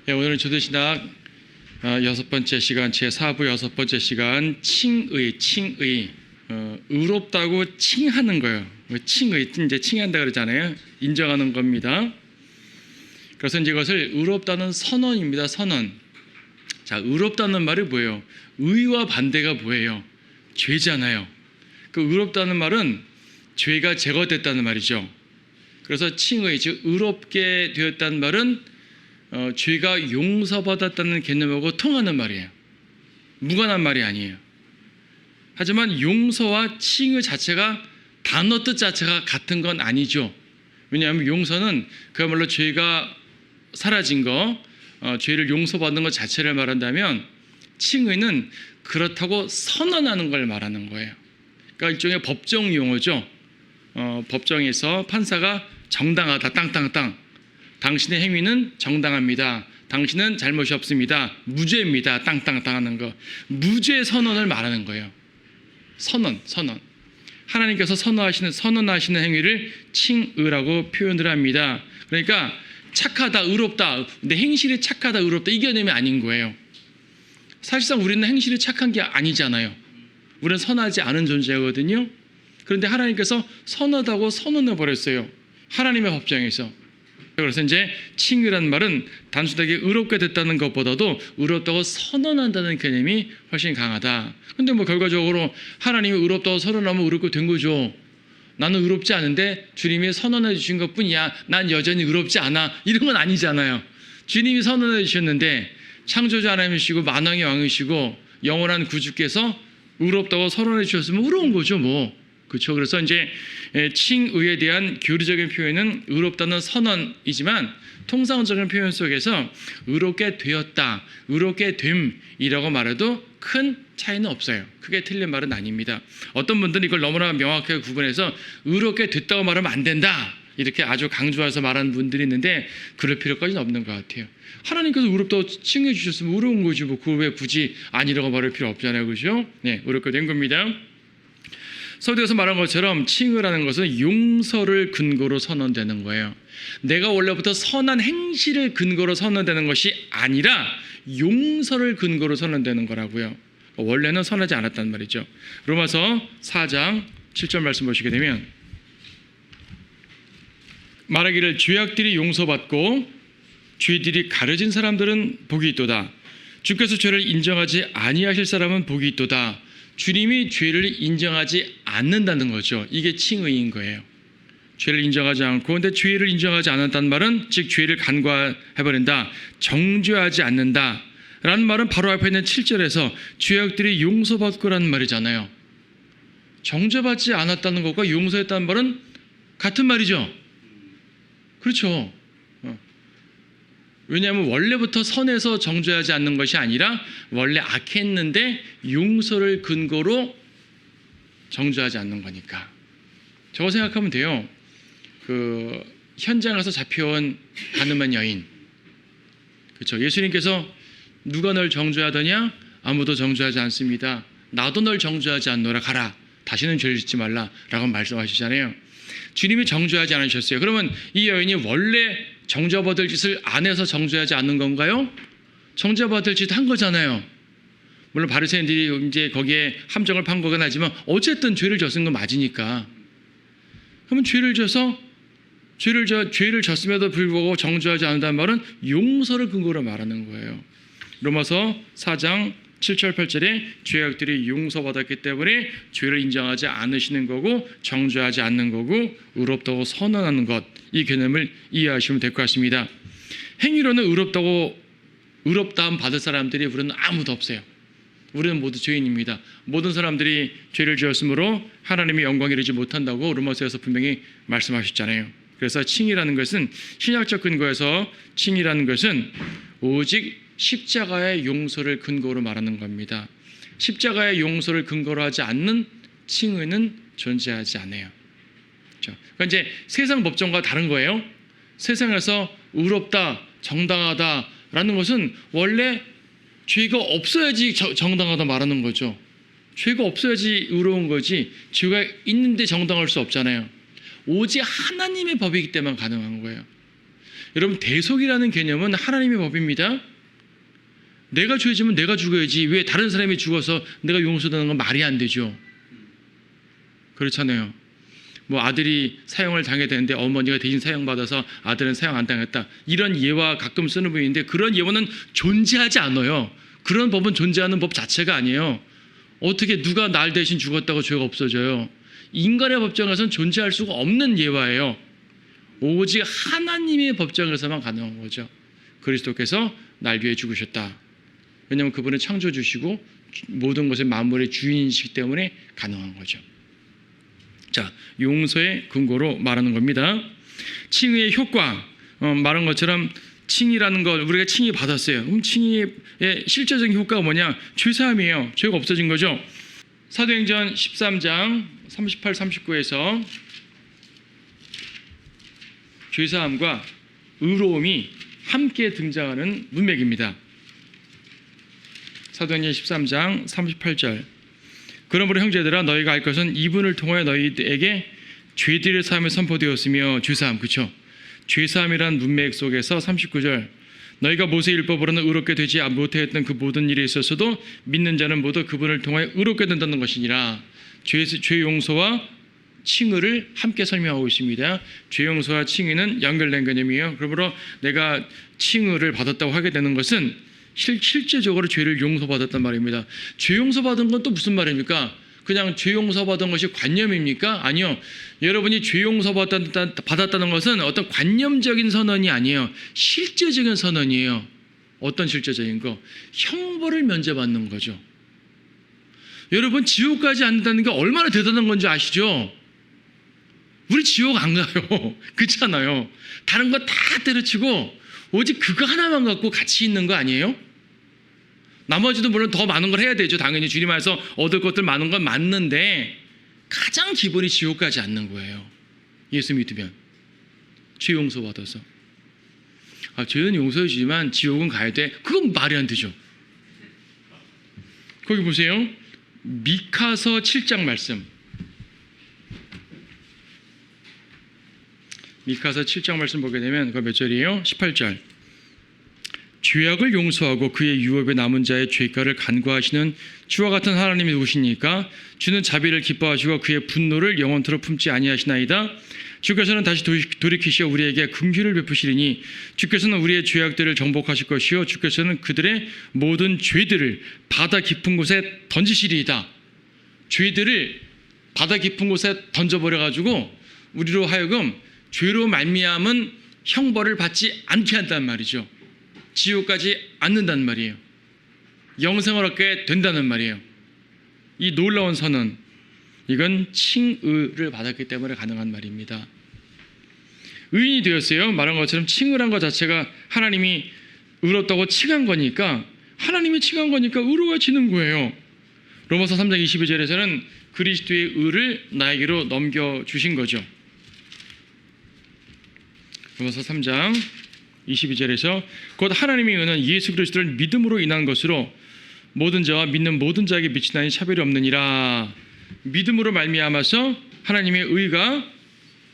오늘은 주도신학 6번째 시간, 제4부 6번째 시간, 칭의. 의롭다고 칭하는 거예요. 칭의, 이제 칭한다 그러잖아요. 인정하는 겁니다. 그래서 이제 이것을 의롭다는 선언입니다. 선언. 자, 의롭다는 말이 뭐예요? 의와 반대가 뭐예요? 죄잖아요. 그 의롭다는 말은 죄가 제거됐다는 말이죠. 그래서 칭의, 즉 의롭게 되었다는 말은 죄가 용서받았다는 개념하고 통하는 말이에요. 무관한 말이 아니에요. 하지만 용서와 칭의 자체가 단어 뜻 자체가 같은 건 아니죠. 왜냐하면 용서는 그야말로 죄가 사라진 거, 죄를 용서받는 것 자체를 말한다면 칭의는 그렇다고 선언하는 걸 말하는 거예요. 그러니까 일종의 법정 용어죠. 법정에서 판사가 정당하다, 땅땅땅. 당신의 행위는 정당합니다. 당신은 잘못이 없습니다. 무죄입니다. 땅땅땅 하는 거. 무죄 선언을 말하는 거예요. 선언. 하나님께서 선언하시는 행위를 칭의라고 표현을 합니다. 그러니까 착하다, 의롭다. 근데 행실이 착하다, 의롭다 이 개념이 아닌 거예요. 사실상 우리는 행실이 착한 게 아니잖아요. 우리는 선하지 않은 존재거든요. 그런데 하나님께서 선하다고 선언해 버렸어요. 하나님의 법정에서. 그래서 이제 칭의라는 말은 단순하게 의롭게 됐다는 것보다도 의롭다고 선언한다는 개념이 훨씬 강하다. 근데 뭐 결과적으로 하나님이 의롭다고 선언하면 의롭게 된 거죠. 나는 의롭지 않은데 주님이 선언해 주신 것뿐이야. 난 여전히 의롭지 않아. 이런 건 아니잖아요. 주님이 선언해 주셨는데 창조주 하나님이시고 만왕의 왕이시고 영원한 구주께서 의롭다고 선언해 주셨으면 의로운 거죠, 뭐. 그렇죠. 그래서 이제 칭의에 대한 교리적인 표현은 의롭다는 선언이지만 통상적인 표현 속에서 의롭게 되었다, 의롭게 됨이라고 말해도 큰 차이는 없어요. 크게 틀린 말은 아닙니다. 어떤 분들은 이걸 너무나 명확하게 구분해서 의롭게 됐다고 말하면 안 된다, 이렇게 아주 강조해서 말하는 분들이 있는데 그럴 필요까지는 없는 것 같아요. 하나님께서 의롭다고 칭해 주셨으면 의로운 거지, 뭐 그걸 왜 굳이 아니라고 말할 필요 없잖아요. 그렇죠? 네, 의롭게 된 겁니다. 서두에서 말한 것처럼 칭의라는 것은 용서를 근거로 선언되는 거예요. 내가 원래부터 선한 행실을 근거로 선언되는 것이 아니라 용서를 근거로 선언되는 거라고요. 원래는 선하지 않았단 말이죠. 로마서 4장 7절 말씀 보시게 되면 말하기를 죄악들이 용서받고 죄들이 가려진 사람들은 복이 있도다. 주께서 죄를 인정하지 아니하실 사람은 복이 있도다. 주님이 죄를 인정하지 않는다는 거죠. 이게 칭의인 거예요. 죄를 인정하지 않고, 근데 죄를 인정하지 않았다는 말은 즉 죄를 간과해버린다, 정죄하지 않는다 라는 말은 바로 앞에 있는 7절에서 죄악들이 용서받고라는 말이잖아요. 정죄받지 않았다는 것과 용서했다는 말은 같은 말이죠. 그렇죠. 왜냐하면 원래부터 선해서 정죄하지 않는 것이 아니라 원래 악했는데 용서를 근거로 정죄하지 않는 거니까. 저거 생각하면 돼요. 그 현장에서 잡혀온 가늠한 여인. 그렇죠. 예수님께서 누가 널 정죄하더냐? 아무도 정죄하지 않습니다. 나도 널 정죄하지 않노라. 가라. 다시는 죄를 짓지 말라. 라고 말씀하시잖아요. 주님이 정죄하지 않으셨어요. 그러면 이 여인이 원래 정죄받을 짓을 안 해서 정죄하지 않는 건가요? 정죄받을 짓 한 거잖아요. 물론 바리새인들이 이제 거기에 함정을 판 거긴 하지만 어쨌든 죄를 졌은 건 맞으니까. 그러면 죄를 졌음에도 불구하고 정죄하지 않는다는 말은 용서를 근거로 말하는 거예요. 로마서 4장 7절 8절에 죄악들이 용서받았기 때문에 죄를 인정하지 않으시는 거고 정죄하지 않는 거고 의롭다고 선언하는 것, 이 개념을 이해하시면 될 것 같습니다. 행위로는 의롭다함 받을 사람들이 우리는 아무도 없어요. 우리는 모두 죄인입니다. 모든 사람들이 죄를 지었으므로 하나님의 영광에 이르지 못한다고 로마서에서 분명히 말씀하셨잖아요. 그래서 칭의라는 것은 신약적 근거에서 칭의라는 것은 오직 십자가의 용서를 근거로 말하는 겁니다. 십자가의 용서를 근거로 하지 않는 칭의는 존재하지 않아요. 그렇죠? 그러니까 이제 세상 법정과 다른 거예요. 세상에서 의롭다, 정당하다라는 것은 원래 죄가 없어야지 정당하다 말하는 거죠. 죄가 없어야지 의로운 거지 죄가 있는데 정당할 수 없잖아요. 오직 하나님의 법이기 때문에 가능한 거예요. 여러분, 대속이라는 개념은 하나님의 법입니다. 내가 죄 지으면 내가 죽어야지 왜 다른 사람이 죽어서 내가 용서되는 건 말이 안 되죠. 그렇잖아요. 뭐 아들이 사형을 당해야 되는데 어머니가 대신 사형받아서 아들은 사형 안 당했다. 이런 예화 가끔 쓰는 분인데 그런 예화는 존재하지 않아요. 그런 법은 존재하는 법 자체가 아니에요. 어떻게 누가 날 대신 죽었다고 죄가 없어져요? 인간의 법정에서는 존재할 수가 없는 예화예요. 오직 하나님의 법정에서만 가능한 거죠. 그리스도께서 날 위해 죽으셨다. 왜냐하면 그분은 창조주시고 모든 것의 만물의 주인이시기 때문에 가능한 거죠. 자, 용서의 근거로 말하는 겁니다. 칭의의 효과, 말한 것처럼 칭의라는 걸 우리가 칭의 받았어요. 그럼 칭의의 실제적인 효과가 뭐냐? 죄사함이에요. 죄가 없어진 거죠. 사도행전 13장 38, 39에서 죄사함과 의로움이 함께 등장하는 문맥입니다. 사도행전 13장 38절. 그러므로 형제들아 너희가 알 것은 이분을 통하여 너희에게 죄들의 사함이 선포되었으며 죄사함, 그렇죠? 죄사함이란 문맥 속에서 39절. 너희가 모세의 율법으로는 의롭게 되지 못하였던 그 모든 일에 있어서도 믿는 자는 모두 그분을 통하여 의롭게 된다는 것이니라. 죄 용서와 칭의를 함께 설명하고 있습니다. 죄 용서와 칭의는 연결된 개념이에요. 그러므로 내가 칭의를 받았다고 하게 되는 것은 실제적으로 죄를 용서받았단 말입니다. 죄 용서받은 건 또 무슨 말입니까? 그냥 죄 용서받은 것이 관념입니까? 아니요. 여러분이 죄 용서받았다는 것은 어떤 관념적인 선언이 아니에요. 실제적인 선언이에요. 어떤 실제적인 거? 형벌을 면제받는 거죠. 여러분, 지옥 가지 않는다는 게 얼마나 대단한 건지 아시죠? 우리 지옥 안 가요. 그렇잖아요. 다른 거 다 때려치고 오직 그거 하나만 갖고 같이 있는 거 아니에요? 나머지도 물론 더 많은 걸 해야 되죠. 당연히 주님 안에서 얻을 것들 많은 건 맞는데 가장 기본이 지옥 가지 않는 거예요. 예수 믿으면. 죄 용서 받아서. 죄는 용서해 주지만 지옥은 가야 돼. 그건 말이 안 되죠. 거기 보세요. 미카서 7장 말씀. 미카서 7장 말씀 보게 되면 그거 몇 절이에요? 18절. 죄악을 용서하고 그의 유업에 남은 자의 죄가를 간과하시는 주와 같은 하나님이 누구시니까? 주는 자비를 기뻐하시고 그의 분노를 영원토록 품지 아니하시나이다. 주께서는 다시 돌이키시어 우리에게 긍휼을 베푸시리니 주께서는 우리의 죄악들을 정복하실 것이요 주께서는 그들의 모든 죄들을 바다 깊은 곳에 던지시리이다. 죄들을 바다 깊은 곳에 던져버려가지고 우리로 하여금 죄로 말미암은 형벌을 받지 않게 한단 말이죠. 지옥 가지 않는단 말이에요. 영생을 얻게 된다는 말이에요. 이 놀라운 선언, 이건 칭의를 받았기 때문에 가능한 말입니다. 의인이 되었어요. 말한 것처럼 칭의란 것 자체가 하나님이 의롭다고 칭한 거니까, 하나님이 칭한 거니까 의로워지는 거예요. 로마서 3장 22절에서는 그리스도의 의를 나에게로 넘겨주신 거죠. 로마서 3장 22절에서 곧 하나님의 의는 예수 그리스도를 믿음으로 인한 것으로 모든 자와 믿는 모든 자에게 미치나니 차별이 없느니라. 믿음으로 말미암아서 하나님의 의가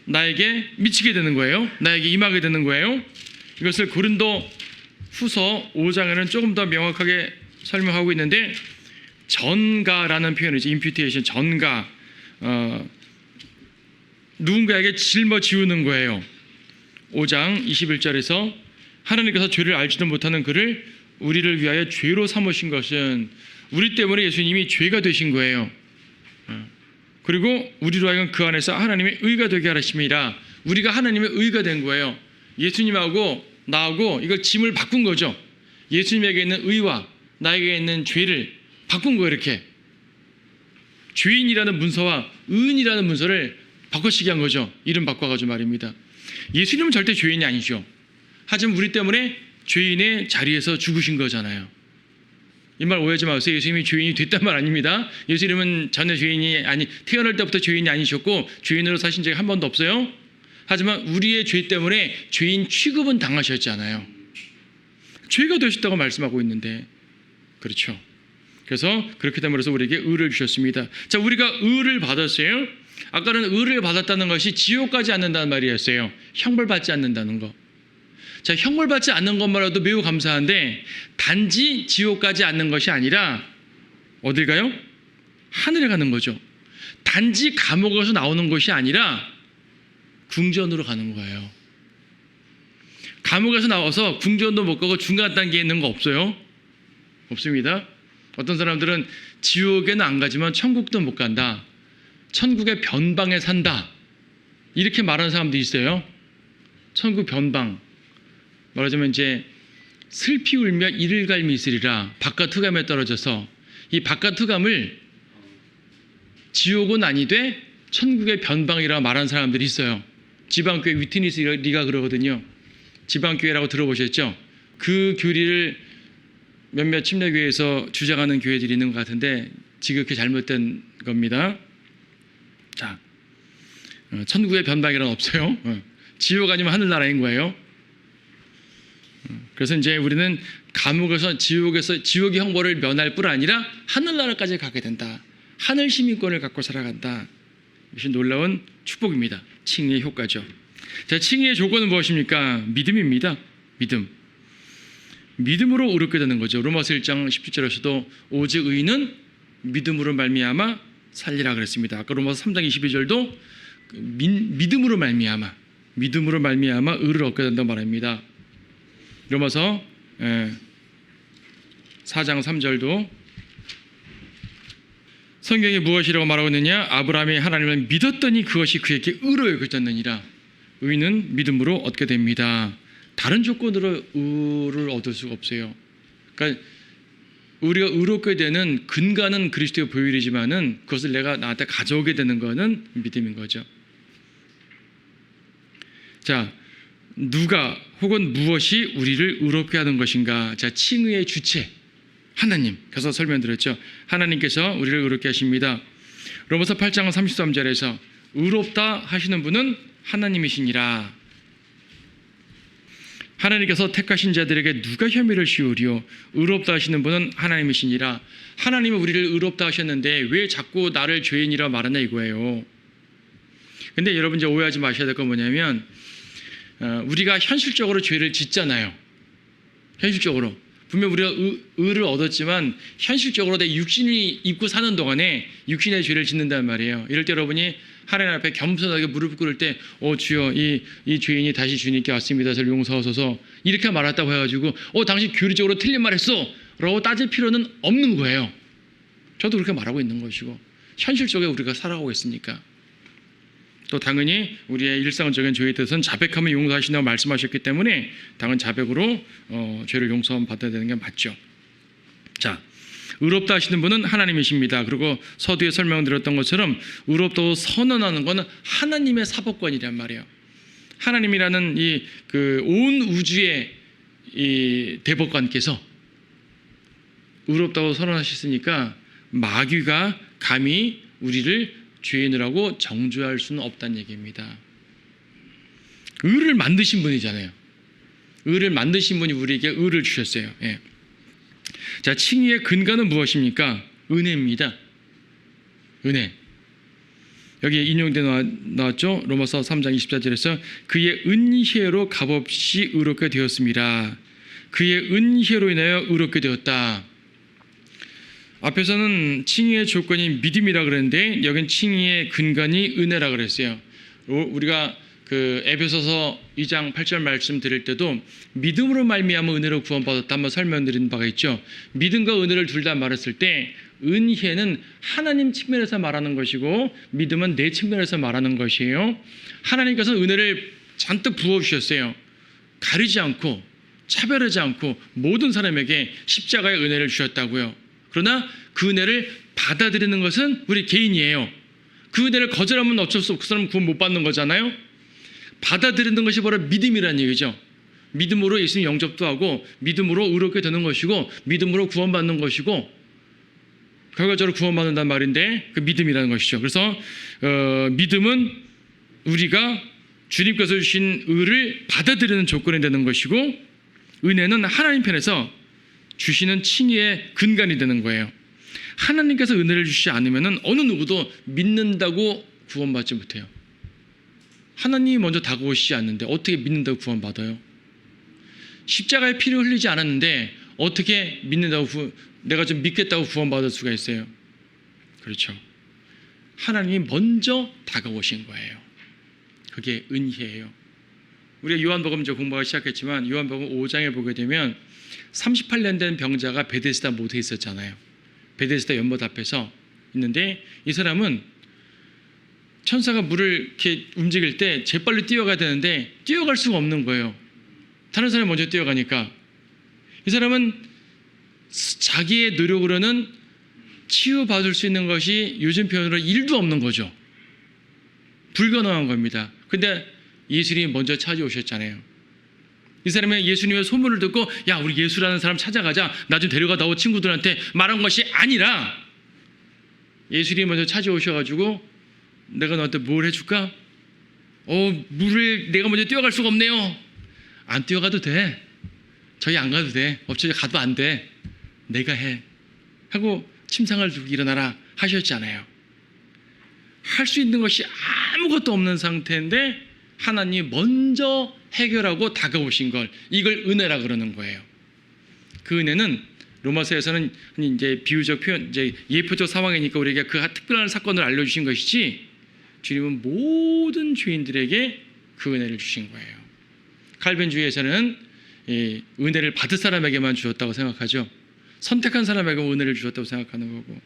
나에게 미치게 되는 거예요. 나에게 임하게 되는 거예요. 이것을 고린도 후서 5장에는 조금 더 명확하게 설명하고 있는데, 전가라는 표현이죠. imputation, 전가. 누군가에게 짊어지우는 거예요. 5장 21절에서 하나님께서 죄를 알지도 못하는 그를 우리를 위하여 죄로 삼으신 것은 우리 때문에 예수님이 죄가 되신 거예요. 그리고 우리로 하여금 그 안에서 하나님의 의가 되게 하심이라. 우리가 하나님의 의가 된 거예요. 예수님하고 나하고 이걸 짐을 바꾼 거죠. 예수님에게 있는 의와 나에게 있는 죄를 바꾼 거예요. 이렇게 죄인이라는 문서와 의인이라는 문서를 바꿔치기 한 거죠. 이름 바꿔가지고 말입니다. 예수님은 절대 죄인이 아니죠. 하지만 우리 때문에 죄인의 자리에서 죽으신 거잖아요. 이 말 오해하지 마세요. 예수님이 죄인이 됐단 말 아닙니다. 예수님은 전혀 태어날 때부터 죄인이 아니셨고 죄인으로 사신 적이 한 번도 없어요. 하지만 우리의 죄 때문에 죄인 취급은 당하셨잖아요. 죄가 되셨다고 말씀하고 있는데, 그렇죠. 그래서 그렇게 됨으로써 우리에게 의를 주셨습니다. 자, 우리가 의를 받았어요. 아까는 의를 받았다는 것이 지옥 가지 않는다는 말이었어요. 형벌받지 않는다는 거. 자, 형벌받지 않는 것만으로도 매우 감사한데 단지 지옥 가지 않는 것이 아니라 어딜 가요? 하늘에 가는 거죠. 단지 감옥에서 나오는 것이 아니라 궁전으로 가는 거예요. 감옥에서 나와서 궁전도 못 가고 중간 단계에 있는 거 없어요? 없습니다. 어떤 사람들은 지옥에는 안 가지만 천국도 못 간다. 천국의 변방에 산다. 이렇게 말하는 사람도 있어요. 천국 변방. 말하자면 이제 슬피 울며 이를 갈미 있으리라. 바깥 흑암에 떨어져서 이 바깥 흑암을 지옥은 아니되 천국의 변방이라 말하는 사람들이 있어요. 지방교회 위트니스 리가 그러거든요. 지방교회라고 들어보셨죠? 그 교리를 몇몇 침례교회에서 주장하는 교회들이 있는 것 같은데 지극히 잘못된 겁니다. 자, 천국의 변방이란 없어요. 지옥 아니면 하늘나라인 거예요. 그래서 이제 우리는 감옥에서 지옥의 형벌을 면할 뿐 아니라 하늘나라까지 가게 된다. 하늘 시민권을 갖고 살아간다. 이것이 놀라운 축복입니다. 칭의의 효과죠. 자, 칭의의 조건은 무엇입니까? 믿음입니다. 믿음. 믿음으로 의롭게 되는 거죠. 로마서 1장 17절에서도 오직 의인은 믿음으로 말미암아 살리라 그랬습니다. 아까 로마서 3장 22절도 믿음으로 말미암아 의를 얻게 된다고 말합니다. 로마서 4장 3절도 성경이 무엇이라고 말하고 있느냐? 아브라함이 하나님을 믿었더니 그것이 그에게 의로 여겨졌느니라. 의는 믿음으로 얻게 됩니다. 다른 조건으로 의를 얻을 수가 없어요. 그러니까 우리가 의롭게 되는 근간은 그리스도의 보혈이지만은 그것을 내가 나한테 가져오게 되는 것은 믿음인 거죠. 자, 누가 혹은 무엇이 우리를 의롭게 하는 것인가? 자, 칭의의 주체 하나님. 그래서 설명드렸죠. 하나님께서 우리를 의롭게 하십니다. 로마서 8장 33절에서 의롭다 하시는 분은 하나님이시니라. 하나님께서 택하신 자들에게 누가 혐의를 씌우리요? 의롭다 하시는 분은 하나님이시니라. 하나님은 우리를 의롭다 하셨는데 왜 자꾸 나를 죄인이라 말하냐 이거예요. 근데 여러분 이제 오해하지 마셔야 될 건 뭐냐면 우리가 현실적으로 죄를 짓잖아요. 현실적으로. 분명 우리가 의를 얻었지만 현실적으로 내 육신이 입고 사는 동안에 육신의 죄를 짓는단 말이에요. 이럴 때 여러분이 하나님 앞에 겸손하게 무릎 꿇을 때 주여 이 죄인이 다시 주님께 왔습니다. 저를 용서하소서 이렇게 말했다고 해가지고 당신 교리적으로 틀린 말 했어 라고 따질 필요는 없는 거예요. 저도 그렇게 말하고 있는 것이고 현실적으로 우리가 살아가고 있으니까. 또 당연히 우리의 일상적인 죄에 대해서는 자백하면 용서하신다고 말씀하셨기 때문에 당연 자백으로 죄를 용서 받아야 되는 게 맞죠. 자, 의롭다 하시는 분은 하나님이십니다. 그리고 서두에 설명드렸던 것처럼 의롭다고 선언하는 것은 하나님의 사법권이란 말이에요. 하나님이라는 이 그 온 우주의 이 대법관께서 의롭다고 선언하셨으니까 마귀가 감히 우리를 죄인이라고 정죄할 수는 없다는 얘기입니다. 의를 만드신 분이잖아요. 의를 만드신 분이 우리에게 의를 주셨어요. 예. 자, 칭의의 근간은 무엇입니까? 은혜입니다. 은혜. 여기 인용돼 나왔죠? 로마서 3장 24절에서 그의 은혜로 값없이 의롭게 되었습니다. 그의 은혜로 인하여 의롭게 되었다. 앞에서는 칭의의 조건이 믿음이라 그랬는데 여긴 칭의의 근간이 은혜라 그랬어요. 우리가 그 에베소서 2장 8절 말씀 드릴 때도 믿음으로 말미암아 은혜로 구원받았다 한번 설명드린 바가 있죠. 믿음과 은혜를 둘 다 말했을 때 은혜는 하나님 측면에서 말하는 것이고 믿음은 내 측면에서 말하는 것이에요. 하나님께서 은혜를 잔뜩 부어주셨어요. 가리지 않고 차별하지 않고 모든 사람에게 십자가의 은혜를 주셨다고요. 그러나 그 은혜를 받아들이는 것은 우리 개인이에요. 그 은혜를 거절하면 어쩔 수 없고 그 사람은 구원 못 받는 거잖아요. 받아들이는 것이 바로 믿음이라는 얘기죠. 믿음으로 예수님 영접도 하고 믿음으로 의롭게 되는 것이고 믿음으로 구원받는 것이고 결과적으로 구원받는단 말인데 그 믿음이라는 것이죠. 그래서 믿음은 우리가 주님께서 주신 의를 받아들이는 조건이 되는 것이고 은혜는 하나님 편에서 주시는 칭의의 근간이 되는 거예요. 하나님께서 은혜를 주시지 않으면 어느 누구도 믿는다고 구원받지 못해요. 하나님이 먼저 다가오시지 않는데 어떻게 믿는다고 구원받아요? 십자가의 피를 흘리지 않았는데 어떻게 내가 좀 믿겠다고 구원받을 수가 있어요? 그렇죠. 하나님이 먼저 다가오신 거예요. 그게 은혜예요. 우리가 요한복음 이제 공부하기 시작했지만 요한복음 5장에 보게 되면 38년 된 병자가 베데스다 모태에 있었잖아요. 베데스다 연못 앞에서 있는데 이 사람은 천사가 물을 이렇게 움직일 때 재빨리 뛰어가야 되는데 뛰어갈 수가 없는 거예요. 다른 사람이 먼저 뛰어가니까. 이 사람은 자기의 노력으로는 치유받을 수 있는 것이 요즘 표현으로 1도 없는 거죠. 불가능한 겁니다. 근데 예수님이 먼저 찾아오셨잖아요. 이 사람이 예수님의 소문을 듣고 야 우리 예수라는 사람 찾아가자, 나 좀 데려가다오 친구들한테 말한 것이 아니라 예수님이 먼저 찾아오셔가지고 내가 너한테 뭘 해줄까? 물을 내가 먼저 뛰어갈 수가 없네요. 안 뛰어가도 돼. 저희 안 가도 돼. 저희 가도 안 돼. 내가 해. 하고 침상을 두고 일어나라 하셨잖아요. 할 수 있는 것이 아무것도 없는 상태인데 하나님이 먼저 해결하고 다가오신 걸, 이걸 은혜라 그러는 거예요. 그 은혜는 로마서에서는 이제 비유적 표현, 이제 예표적 상황이니까 우리에게 그 특별한 사건을 알려주신 것이지, 주님은 모든 죄인들에게 그 은혜를 주신 거예요. 칼빈주의에서는 은혜를 받을 사람에게만 주셨다고 생각하죠. 선택한 사람에게 은혜를 주셨다고 생각하는 거고,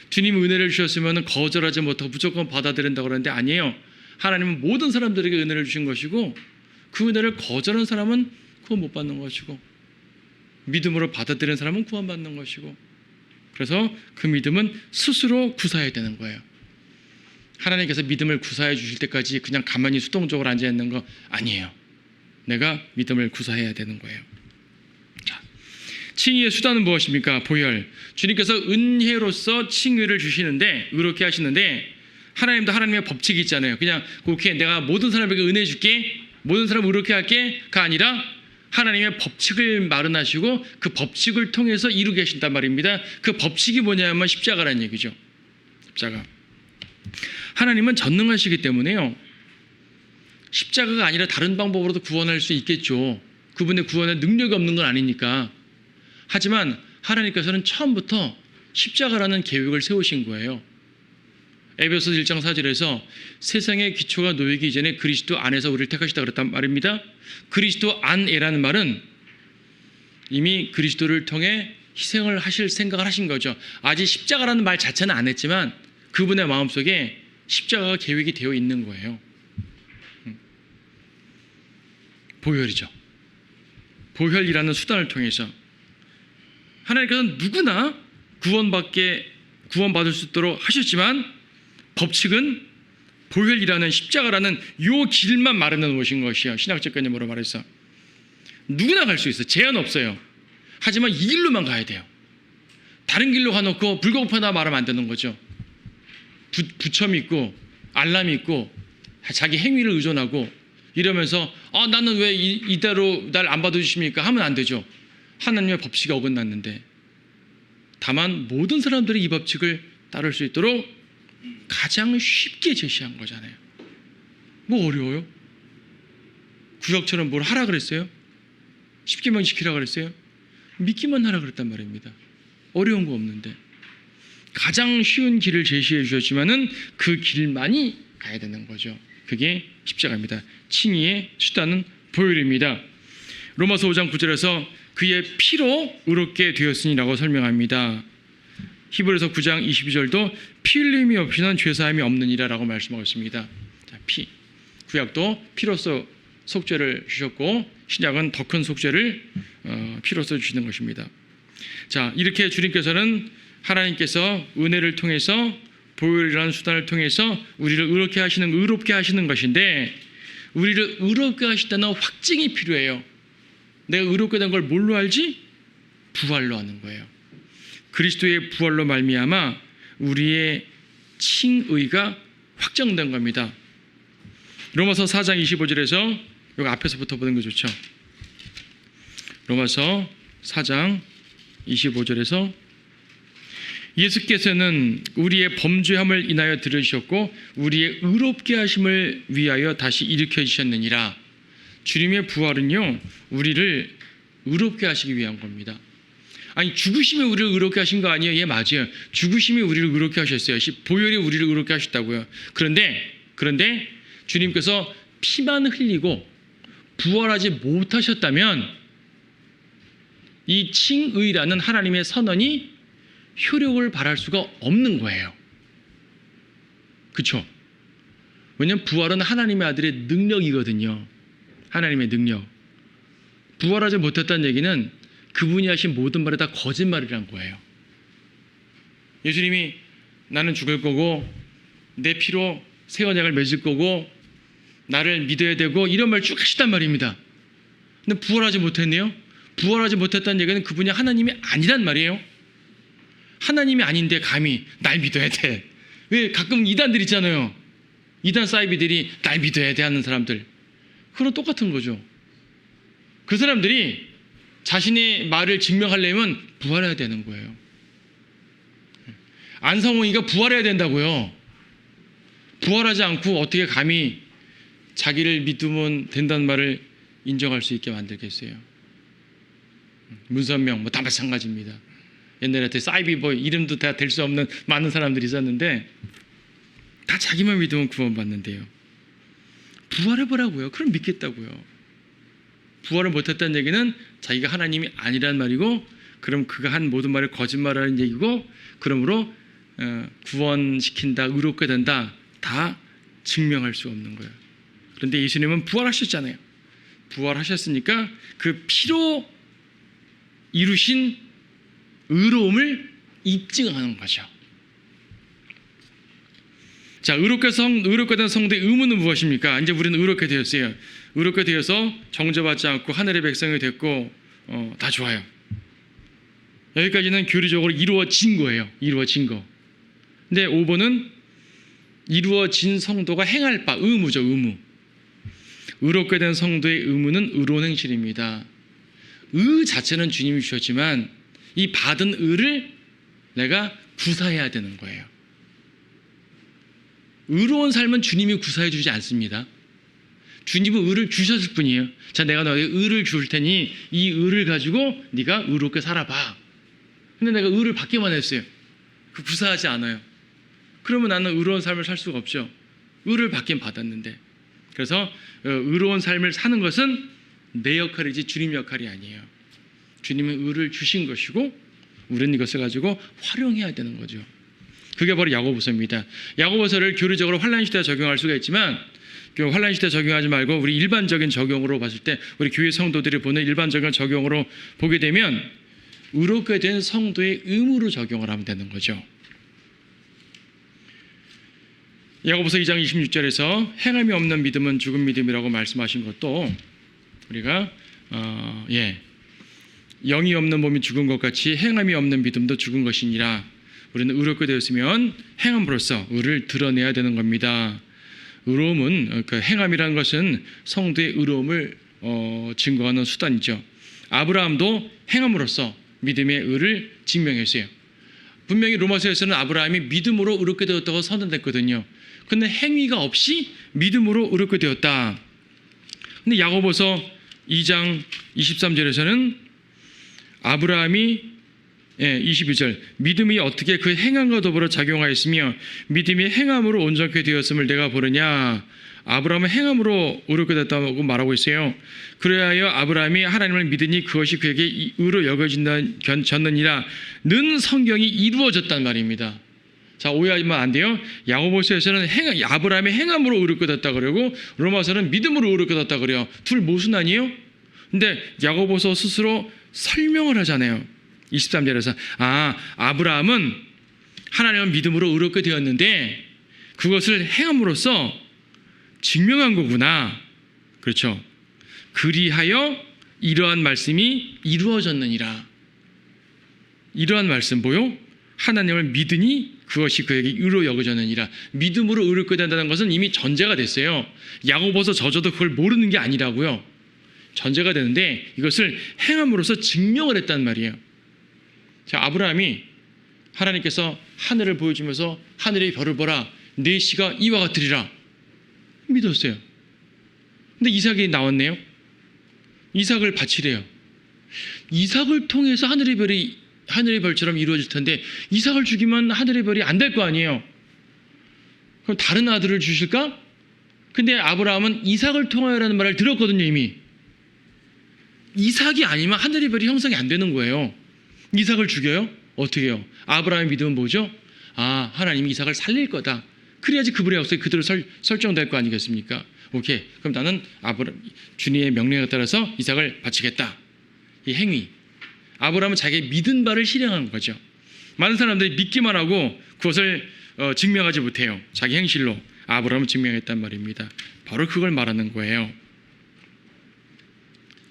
주님이 은혜를 주셨으면 거절하지 못하고 무조건 받아들인다고 그러는데 아니에요. 하나님은 모든 사람들에게 은혜를 주신 것이고, 그 은혜를 거절한 사람은 구원 못 받는 것이고, 믿음으로 받아들이는 사람은 구원받는 것이고, 그래서 그 믿음은 스스로 구사해야 되는 거예요. 하나님께서 믿음을 구사해 주실 때까지 그냥 가만히 수동적으로 앉아있는 거 아니에요. 내가 믿음을 구사해야 되는 거예요. 자, 칭의의 수단은 무엇입니까? 보혈. 주님께서 은혜로서 칭의를 주시는데, 의롭게 하시는데, 하나님도 하나님의 법칙이 있잖아요. 그냥 오케이 내가 모든 사람에게 은혜 줄게, 모든 사람 의롭게 할게가 아니라 하나님의 법칙을 마련하시고 그 법칙을 통해서 이루게 하신단 말입니다. 그 법칙이 뭐냐면 십자가라는 얘기죠. 십자가. 하나님은 전능하시기 때문에요, 십자가가 아니라 다른 방법으로도 구원할 수 있겠죠. 그분의 구원에 능력이 없는 건 아니니까. 하지만 하나님께서는 처음부터 십자가라는 계획을 세우신 거예요. 에베소서 1장 4절에서 세상의 기초가 놓이기 이전에 그리스도 안에서 우리를 택하시다 그랬단 말입니다. 그리스도 안에라는 말은 이미 그리스도를 통해 희생을 하실 생각을 하신 거죠. 아직 십자가라는 말 자체는 안 했지만 그분의 마음속에 십자가가 계획이 되어 있는 거예요. 보혈이죠. 보혈이라는 수단을 통해서 하나님께서는 누구나 구원받을 수 있도록 하셨지만 법칙은 보혈이라는 십자가라는 요 길만 마련해 놓으신 것이에요. 신학적 개념으로 말해서 누구나 갈 수 있어요. 제한 없어요. 하지만 이 길로만 가야 돼요. 다른 길로 가놓고 불고파나 말하면 안 되는 거죠. 부처 믿고 알람 믿고 자기 행위를 의존하고 이러면서 나는 왜 이대로 날 안 받아주십니까? 하면 안 되죠. 하나님의 법칙이 어긋났는데, 다만 모든 사람들이 이 법칙을 따를 수 있도록 가장 쉽게 제시한 거잖아요. 뭐 어려워요? 구약처럼 뭘 하라 그랬어요? 쉽게만 지키라 그랬어요? 믿기만 하라 그랬단 말입니다. 어려운 거 없는데 가장 쉬운 길을 제시해 주셨지만은 그 길만이 가야 되는 거죠. 그게 십자가입니다. 칭의의 수단은 보혈입니다. 로마서 5장 9절에서 그의 피로 의롭게 되었으니라고 설명합니다. 히브리서 9장 22절도 피 흘림이 없이는 죄사함이 없느니라 라고 말씀하고 있습니다. 자, 피. 구약도 피로서 속죄를 주셨고 신약은 더 큰 속죄를 피로서 주시는 것입니다. 자, 이렇게 주님께서는 하나님께서 은혜를 통해서 보혈이라는 수단을 통해서 우리를 의롭게 하시는 것인데, 우리를 의롭게 하시다는 확증이 필요해요. 내가 의롭게 된 걸 뭘로 알지? 부활로 아는 거예요. 그리스도의 부활로 말미암아 우리의 칭의가 확정된 겁니다. 로마서 4장 25절에서 여기 앞에서부터 보는 게 좋죠. 로마서 4장 25절에서 예수께서는 우리의 범죄함을 인하여 들으셨고 우리의 의롭게 하심을 위하여 다시 일으켜 주셨느니라. 주님의 부활은요, 우리를 의롭게 하시기 위한 겁니다. 아니 죽으심에 우리를 의롭게 하신 거 아니에요? 예, 맞아요. 죽으심에 우리를 의롭게 하셨어요. 보혈이 우리를 의롭게 하셨다고요. 그런데 주님께서 피만 흘리고 부활하지 못하셨다면 이 칭의라는 하나님의 선언이 효력을 발할 수가 없는 거예요. 그렇죠? 왜냐하면 부활은 하나님의 아들의 능력이거든요. 하나님의 능력. 부활하지 못했다는 얘기는 그분이 하신 모든 말이 다 거짓말이란 거예요. 예수님이 나는 죽을 거고 내 피로 새 언약을 맺을 거고 나를 믿어야 되고 이런 말 쭉 하시단 말입니다. 근데 부활하지 못했네요. 부활하지 못했다는 얘기는 그분이 하나님이 아니란 말이에요. 하나님이 아닌데 감히 날 믿어야 돼. 왜 가끔 이단들 있잖아요. 이단 사이비들이 날 믿어야 돼 하는 사람들. 그건 똑같은 거죠. 그 사람들이 자신의 말을 증명하려면 부활해야 되는 거예요. 안성홍이가 부활해야 된다고요. 부활하지 않고 어떻게 감히 자기를 믿으면 된다는 말을 인정할 수 있게 만들겠어요. 문선명 다 마찬가지입니다. 옛날에 사이비보이 이름도 다 될 수 없는 많은 사람들이 있었는데 다 자기만 믿으면 구원받는데요. 부활해보라고요. 그럼 믿겠다고요. 부활을 못했다는 얘기는 자기가 하나님이 아니란 말이고 그럼 그가 한 모든 말을 거짓말하는 얘기고 그러므로 구원시킨다, 의롭게 된다 다 증명할 수 없는 거예요. 그런데 예수님은 부활하셨잖아요. 부활하셨으니까 그 피로 이루신 의로움을 입증하는 거죠. 자, 의롭게 된 성도의 의무는 무엇입니까? 이제 우리는 의롭게 되었어요. 의롭게 되어서 정죄받지 않고 하늘의 백성이 됐고 다 좋아요. 여기까지는 교리적으로 이루어진 거예요. 이루어진 거. 근데 5번은 이루어진 성도가 행할 바, 의무죠. 의무. 의롭게 된 성도의 의무는 의로운 행실입니다. 의 자체는 주님이 주셨지만 이 받은 의를 내가 구사해야 되는 거예요. 의로운 삶은 주님이 구사해 주지 않습니다. 주님은 의를 주셨을 뿐이에요. 자, 내가 너에게 의를 줄 테니 이 의를 가지고 네가 의롭게 살아봐. 근데 내가 의를 받기만 했어요. 그 구사하지 않아요. 그러면 나는 의로운 삶을 살 수가 없죠. 의를 받긴 받았는데. 그래서 의로운 삶을 사는 것은 내 역할이지 주님 역할이 아니에요. 주님은 의를 주신 것이고 우리는 이것을 가지고 활용해야 되는 거죠. 그게 바로 야고보서입니다. 야고보서를 교리적으로 환난시대에 적용할 수가 있지만 환난시대에 적용하지 말고 우리 일반적인 적용으로 봤을 때 우리 교회 성도들이 보는 일반적인 적용으로 보게 되면 의롭게 된 성도의 의무로 적용을 하면 되는 거죠. 야고보서 2장 26절에서 행함이 없는 믿음은 죽은 믿음이라고 말씀하신 것도 우리가 영이 없는 몸이 죽은 것 같이 행함이 없는 믿음도 죽은 것이니라. 우리는 의롭게 되었으면 행함으로써 의를 드러내야 되는 겁니다. 의로움은 그 행함이라는 것은 성도의 의로움을 증거하는 수단이죠. 아브라함도 행함으로써 믿음의 의를 증명했어요. 분명히 로마서에서는 아브라함이 믿음으로 의롭게 되었다고 선언됐거든요. 근데 행위가 없이 믿음으로 의롭게 되었다. 근데 야고보서 2장 23절에서는 아브라함이 22절 믿음이 어떻게 그 행함과 더불어 작용하였으며 믿음이 행함으로 온전케 되었음을 내가 보느냐. 아브라함은 행함으로 의롭게 됐다고 말하고 있어요. 그래야 아브라함이 하나님을 믿으니 그것이 그에게 의로 여겨졌느니라 는 성경이 이루어졌단 말입니다. 자, 오해하면 안 돼요. 야고보서에서는 아브라함의 행함으로 의롭게 됐다 그러고 로마서는 믿음으로 의롭게 됐다 그래요. 둘 모순 아니에요? 근데 야고보서 스스로 설명을 하잖아요. 23절에서 아브라함은 하나님을 믿음으로 의롭게 되었는데 그것을 행함으로써 증명한 거구나. 그렇죠. 그리하여 이러한 말씀이 이루어졌느니라. 이러한 말씀 뭐요? 하나님을 믿으니 그것이 그에게 의로 여겨졌느니라. 믿음으로 의롭게 된다는 것은 이미 전제가 됐어요. 야고보서 저자도 그걸 모르는 게 아니라고요. 전제가 되는데 이것을 행함으로써 증명을 했단 말이에요. 자, 아브라함이 하나님께서 하늘을 보여주면서 하늘의 별을 보라. 내 씨가 이와 같으리라. 믿었어요. 근데 이삭이 나왔네요. 이삭을 바치래요. 이삭을 통해서 하늘의 별처럼 이루어질 텐데 이삭을 죽이면 하늘의 별이 안 될 거 아니에요. 그럼 다른 아들을 주실까? 근데 아브라함은 이삭을 통하여라는 말을 들었거든요. 이미 이삭이 아니면 하늘의 별이 형성이 안 되는 거예요. 이삭을 죽여요? 어떻게 해요? 아브라함의 믿음은 뭐죠? 하나님이 이삭을 살릴 거다. 그래야지 그분의 약속이 그대로 설정될 거 아니겠습니까? 오케이, 그럼 나는 주님의 명령에 따라서 이삭을 바치겠다. 이 행위, 아브라함은 자기의 믿은 바를 실행한 거죠. 많은 사람들이 믿기만 하고 그것을 증명하지 못해요. 자기 행실로. 아브라함은 증명했단 말입니다. 바로 그걸 말하는 거예요.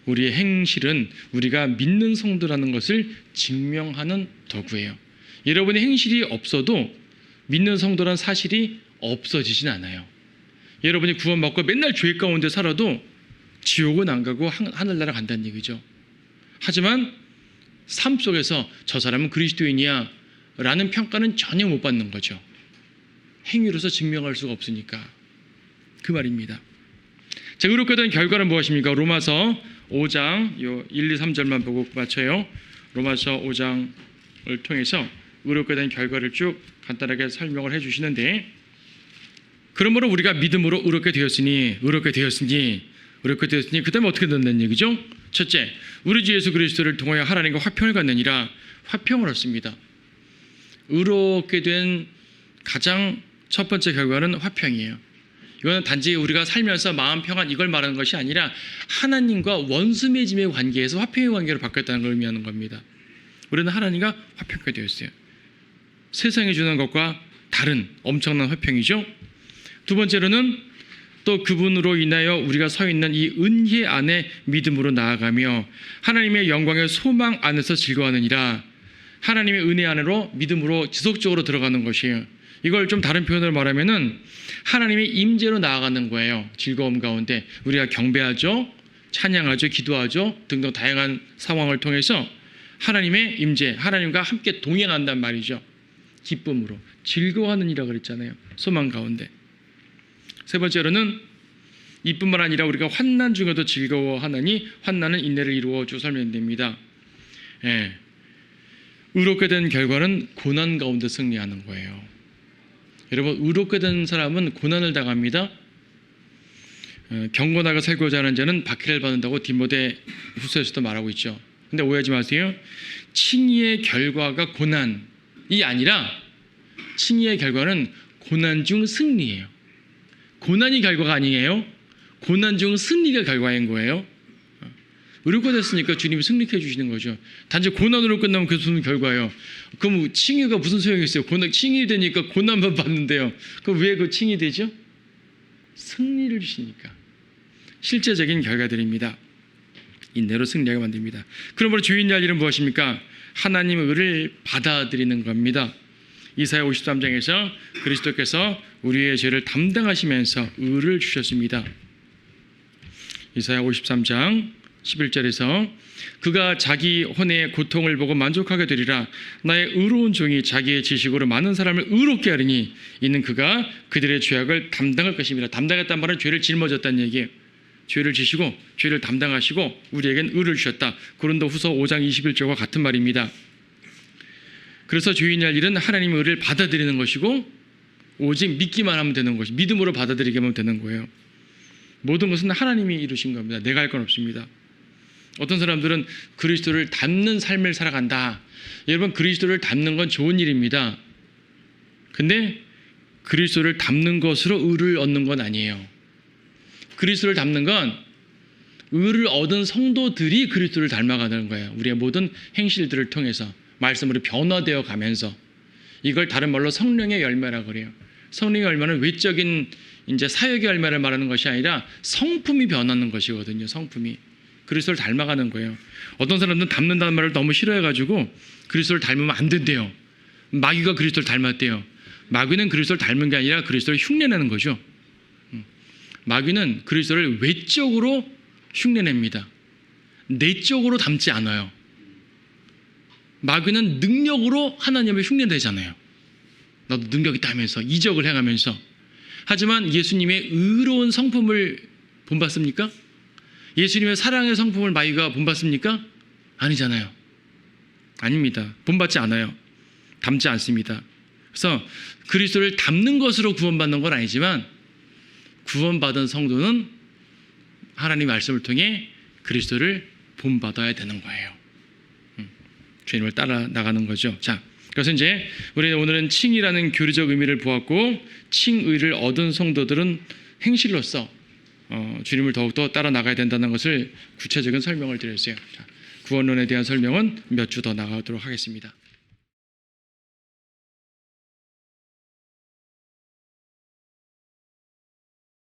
우리의 행실은 우리가 믿는 성도라는 것을 증명하는 도구예요. 여러분의 행실이 없어도 믿는 성도란 사실이 없어지진 않아요. 여러분이 구원받고 맨날 죄 가운데 살아도 지옥은 안 가고 하늘나라 간다는 얘기죠. 하지만 삶 속에서 저 사람은 그리스도인이야 라는 평가는 전혀 못 받는 거죠. 행위로서 증명할 수가 없으니까. 그 말입니다. 자, 의롭게 된 결과는 무엇입니까? 로마서 5장 1, 2, 3절만 보고 맞춰요. 로마서 5장을 통해서 의롭게 된 결과를 쭉 간단하게 설명을 해주시는데, 그러므로 우리가 믿음으로 의롭게 되었으니 그 다음에 어떻게 된다는 얘기죠? 첫째, 우리 주 예수 그리스도를 통하여 하나님과 화평을 갖느니라. 화평을 얻습니다. 의롭게 된 가장 첫 번째 결과는 화평이에요. 이거는 단지 우리가 살면서 마음 평안 이걸 말하는 것이 아니라 하나님과 원수 맺음의 관계에서 화평의 관계로 바뀌었다는 걸 의미하는 겁니다. 우리는 하나님과 화평하게 되었어요. 세상이 주는 것과 다른 엄청난 화평이죠. 두 번째로는 또 그분으로 인하여 우리가 서 있는 이 은혜 안에 믿음으로 나아가며 하나님의 영광의 소망 안에서 즐거워하느니라. 하나님의 은혜 안으로 믿음으로 지속적으로 들어가는 것이에요. 이걸 좀 다른 표현으로 말하면은 하나님의 임재로 나아가는 거예요. 즐거움 가운데 우리가 경배하죠, 찬양하죠, 기도하죠 등등 다양한 상황을 통해서 하나님의 임재, 하나님과 함께 동행한단 말이죠. 기쁨으로 즐거워하는 이라고 그랬잖아요. 소망 가운데. 세 번째로는 이뿐만 아니라 우리가 환난 중에도 즐거워하나니 환난은 인내를 이루어 주 설명됩니다. 의롭게 된 결과는 고난 가운데 승리하는 거예요. 여러분, 의롭게 된 사람은 고난을 당합니다. 경건하게 살고자 하는 자는 박해를 받는다고 디모데 후서에서도 말하고 있죠. 근데 오해하지 마세요. 칭의의 결과가 고난이 아니라 칭의의 결과는 고난 중 승리예요. 고난이 결과가 아니에요. 고난 중 승리가 결과인 거예요. 의롭게 됐으니까 주님이 승리해 주시는 거죠. 단지 고난으로 끝나면 그게 무슨 결과예요. 그럼 칭의가 무슨 소용이 있어요? 칭의 되니까 고난만 받는데요. 그럼 왜 그 칭의 되죠? 승리를 주시니까. 실제적인 결과들입니다. 인내로 승리하게 만듭니다. 그러므로 주인의 할 일은 무엇입니까? 하나님의 의를 받아들이는 겁니다. 이사야 53장에서 그리스도께서 우리의 죄를 담당하시면서 의를 주셨습니다. 이사야 53장 11절에서 그가 자기 혼의 고통을 보고 만족하게 되리라. 나의 의로운 종이 자기의 지식으로 많은 사람을 의롭게 하리니 이는 그가 그들의 죄악을 담당할 것입니다. 담당했단 말은 죄를 짊어졌다는 얘기예요. 죄를 지시고 죄를 담당하시고 우리에겐 의를 주셨다. 고린도후서 5장 21절과 같은 말입니다. 그래서 주인이 할 일은 하나님의 의를 받아들이는 것이고 오직 믿기만 하면 되는 것이, 믿음으로 받아들이게 하면 되는 거예요. 모든 것은 하나님이 이루신 겁니다. 내가 할 건 없습니다. 어떤 사람들은 그리스도를 닮는 삶을 살아간다. 여러분, 그리스도를 닮는 건 좋은 일입니다. 근데 그리스도를 닮는 것으로 의를 얻는 건 아니에요. 그리스도를 닮는 건 의를 얻은 성도들이 그리스도를 닮아가는 거예요. 우리의 모든 행실들을 통해서 말씀으로 변화되어 가면서. 이걸 다른 말로 성령의 열매라고 그래요. 성령의 열매는 외적인 이제 사역의 열매를 말하는 것이 아니라 성품이 변하는 것이거든요. 성품이. 그리스도를 닮아가는 거예요. 어떤 사람들은 닮는다는 말을 너무 싫어해가지고 그리스도를 닮으면 안 된대요. 마귀가 그리스도를 닮았대요. 마귀는 그리스도를 닮은 게 아니라 그리스도를 흉내내는 거죠. 마귀는 그리스도를 외적으로 흉내냅니다. 내적으로 닮지 않아요. 마귀는 능력으로 하나님을 흉내내잖아요. 나도 능력 있다 하면서 이적을 행하면서. 하지만 예수님의 의로운 성품을 본받습니까? 예수님의 사랑의 성품을 마귀가 본받습니까? 아니잖아요. 아닙니다. 본받지 않아요. 닮지 않습니다. 그래서 그리스도를 닮는 것으로 구원받는 건 아니지만 구원받은 성도는 하나님의 말씀을 통해 그리스도를 본받아야 되는 거예요. 주님을 따라 나가는 거죠. 자, 그래서 이제 우리는 오늘은 칭이라는 교리적 의미를 보았고 칭의를 얻은 성도들은 행실로서 주님을 더욱더 따라 나가야 된다는 것을 구체적인 설명을 드렸어요. 자, 구원론에 대한 설명은 몇 주 더 나가도록 하겠습니다.